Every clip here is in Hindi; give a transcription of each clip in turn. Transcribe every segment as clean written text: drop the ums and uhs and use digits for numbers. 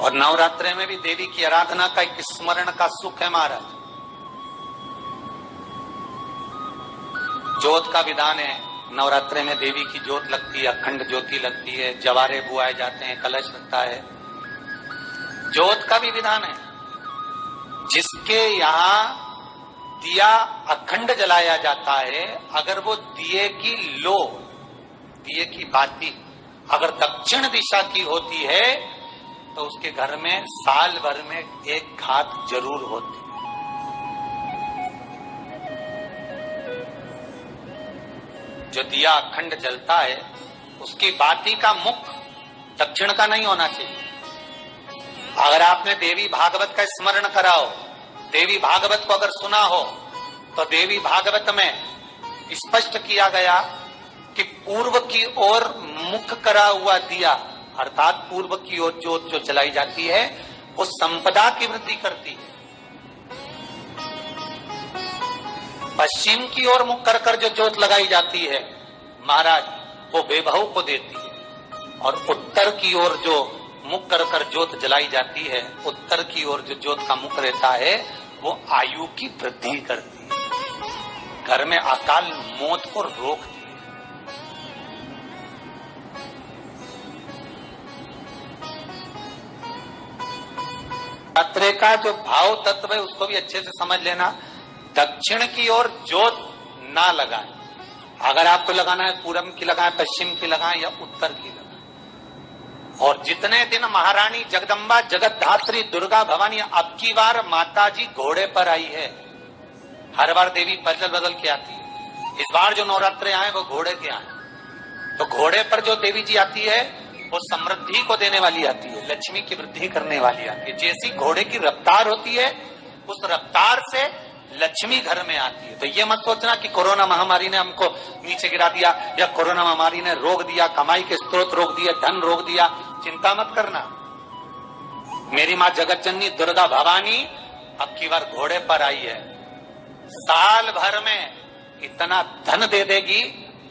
और नवरात्रि में भी देवी की आराधना का एक स्मरण का सुख है महाराज। ज्योत का विधान है, नवरात्रि में देवी की ज्योत लगती है, अखंड ज्योति लगती है, जवारे बुआए जाते हैं, कलश लगता है। ज्योत का भी विधान है। जिसके यहाँ दिया अखंड जलाया जाता है, अगर वो दिए की लो, दिए की बाती अगर दक्षिण दिशा की होती है तो उसके घर में साल भर में एक घात जरूर होती है। जो दिया अखंड जलता है उसकी बाती का मुख दक्षिण का नहीं होना चाहिए। अगर आपने देवी भागवत का स्मरण करा हो, देवी भागवत को अगर सुना हो, तो देवी भागवत में स्पष्ट किया गया कि पूर्व की ओर मुख करा हुआ दिया, अर्थात पूर्व की ओर ज्योत जो जलाई जाती है वो संपदा की वृद्धि करती है। पश्चिम की ओर मुख कर कर जो ज्योत लगाई जाती है महाराज, वो वैभव को देती है। और उत्तर की ओर जो मुख कर कर ज्योत जलाई जाती है, उत्तर की ओर जो ज्योत का मुख रहता है वो आयु की वृद्धि करती है, घर में अकाल मौत को रोकती है। नवरात्रि का जो भाव तत्व है उसको भी अच्छे से समझ लेना। दक्षिण की ओर ज्योत ना लगाएं। अगर आपको लगाना है पूरब की लगाएं, पश्चिम की लगाएं या उत्तर की लगाएं। और जितने दिन महारानी जगदम्बा जगतधात्री दुर्गा भवानी, अब की बार माता जी घोड़े पर आई है। हर बार देवी बदल बदल के आती है, इस बार जो नवरात्रे आए वो घोड़े के आए। तो घोड़े पर जो देवी जी आती है वो समृद्धि को देने वाली आती है, लक्ष्मी की वृद्धि करने वाली आती है। जैसी घोड़े की रफ्तार होती है उस रफ्तार से लक्ष्मी घर में आती है। तो ये मत सोचना कि कोरोना महामारी ने हमको नीचे गिरा दिया या कोरोना महामारी ने रोक दिया, कमाई के स्रोत रोक दिया, धन रोक दिया। चिंता मत करना। मेरी माँ जगत जननी दुर्गा भवानी अब की बार घोड़े पर आई है। साल भर में इतना धन दे देगी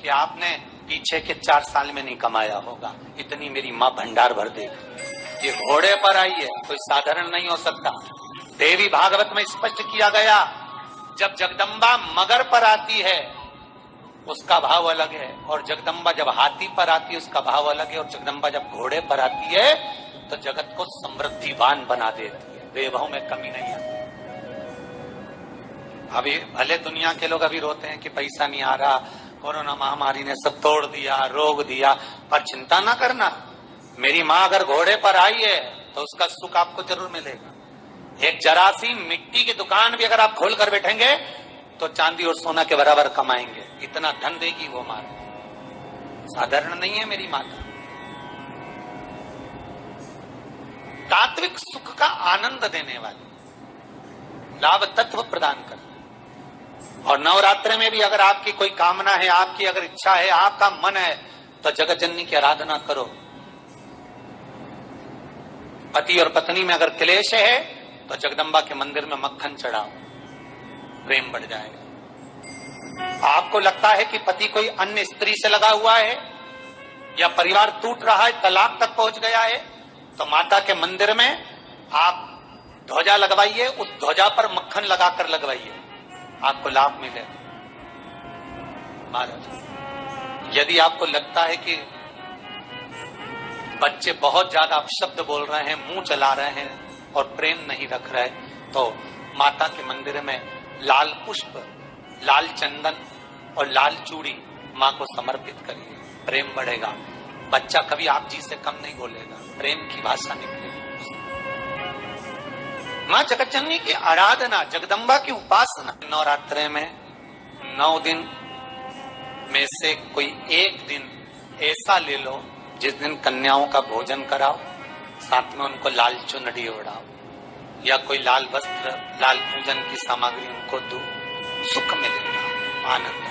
कि आपने पीछे के 4 साल में नहीं कमाया होगा। इतनी मेरी माँ भंडार भर देगी। ये घोड़े पर आई है, कोई साधारण नहीं हो सकता। देवी भागवत में स्पष्ट किया गया, जब जगदम्बा मगर पर आती है उसका भाव अलग है, और जगदम्बा जब हाथी पर आती है उसका भाव अलग है, और जगदम्बा जब घोड़े पर आती है तो जगत को समृद्धिवान बना देती है, वैभव में कमी नहीं आती। अभी भले दुनिया के लोग अभी रोते हैं कि पैसा नहीं आ रहा, कोरोना महामारी ने सब तोड़ दिया, रोक दिया, पर चिंता ना करना। मेरी माँ अगर घोड़े पर आई है तो उसका सुख आपको जरूर मिलेगा। एक जरा सी मिट्टी की दुकान भी अगर आप खोल कर बैठेंगे तो चांदी और सोना के बराबर कमाएंगे, इतना धन देगी वो माँ। साधारण नहीं है मेरी माता। तात्विक सुख का आनंद देने वाली, लाभ तत्व प्रदान कर। और नवरात्रि में भी अगर आपकी कोई कामना है, आपकी अगर इच्छा है, आपका मन है, तो जगत जननी की आराधना करो। पति और पत्नी में अगर क्लेश है तो जगदम्बा के मंदिर में मक्खन चढ़ाओ, प्रेम बढ़ जाएगा। आपको लगता है कि पति कोई अन्य स्त्री से लगा हुआ है या परिवार टूट रहा है, तलाक तक पहुंच गया है, तो माता के मंदिर में आप ध्वजा लगवाइए, उस ध्वजा पर मक्खन लगाकर लगवाइए, आपको लाभ मिलेगा। महाराज, यदि आपको लगता है कि बच्चे बहुत ज्यादा अपशब्द बोल रहे हैं, मुंह चला रहे हैं और प्रेम नहीं रख रहे, तो माता के मंदिर में लाल पुष्प, लाल चंदन और लाल चूड़ी माँ को समर्पित करिए, प्रेम बढ़ेगा। बच्चा कभी आप जी से कम नहीं बोलेगा, प्रेम की भाषा निकलेगी। माँ जगत जननी की आराधना, जगदम्बा की उपासना। नवरात्रि में 9 दिन में से कोई एक दिन ऐसा ले लो जिस दिन कन्याओं का भोजन कराओ, साथ में उनको लाल चुनरी ओढ़ाओ या कोई लाल वस्त्र, लाल पूजन की सामग्री उनको दो, सुख मिलेगा, आनंद।